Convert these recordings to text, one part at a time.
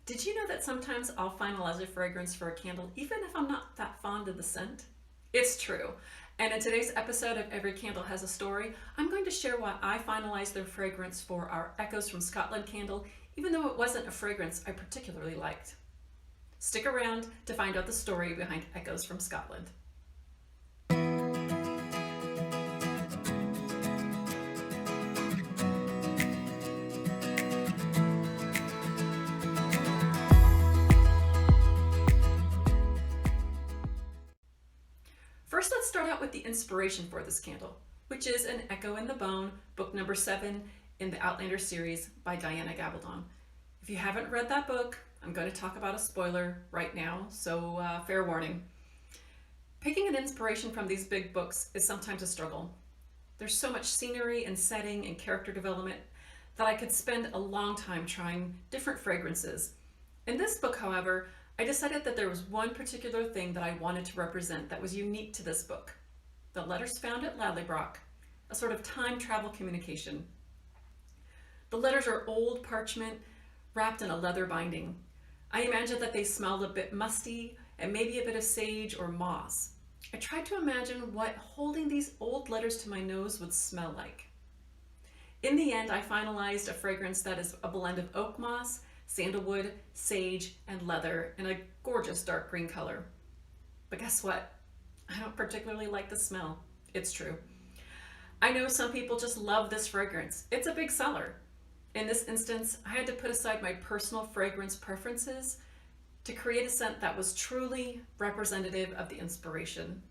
Did you know that sometimes I'll finalize a fragrance for a candle even if I'm not that fond of the scent? It's true. And in today's episode of Every Candle Has a Story, I'm going to share why I finalized the fragrance for our Echoes from Scotland candle, even though it wasn't a fragrance I particularly liked. Stick around to find out the story behind Echoes from Scotland. First, let's start out with the inspiration for this candle, which is An Echo in the Bone, book number 7 in the Outlander series by Diana Gabaldon. If you haven't read that book, I'm going to talk about a spoiler right now, so fair warning. Picking an inspiration from these big books is sometimes a struggle. There's so much scenery and setting and character development that I could spend a long time trying different fragrances. In this book, however, I decided that there was one particular thing that I wanted to represent that was unique to this book. The letters found at Ladleybrock, a sort of time travel communication. The letters are old parchment wrapped in a leather binding. I imagined that they smelled a bit musty and maybe a bit of sage or moss. I tried to imagine what holding these old letters to my nose would smell like. In the end, I finalized a fragrance that is a blend of oak moss, sandalwood, sage, and leather in a gorgeous dark green color. But guess what? I don't particularly like the smell. It's true. I know some people just love this fragrance. It's a big seller. In this instance, I had to put aside my personal fragrance preferences to create a scent that was truly representative of the inspiration.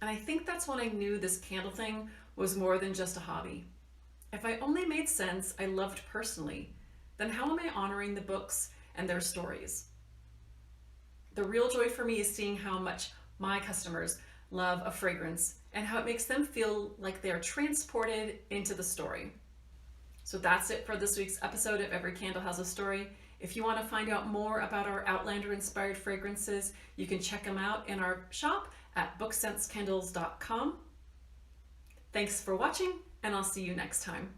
And I think that's when I knew this candle thing was more than just a hobby. If I only made scents I loved personally, then how am I honoring the books and their stories? The real joy for me is seeing how much my customers love a fragrance and how it makes them feel like they're transported into the story. So that's it for this week's episode of Every Candle Has a Story. If you want to find out more about our Outlander-inspired fragrances, you can check them out in our shop at bookscentskendals.com. Thanks for watching, and I'll see you next time.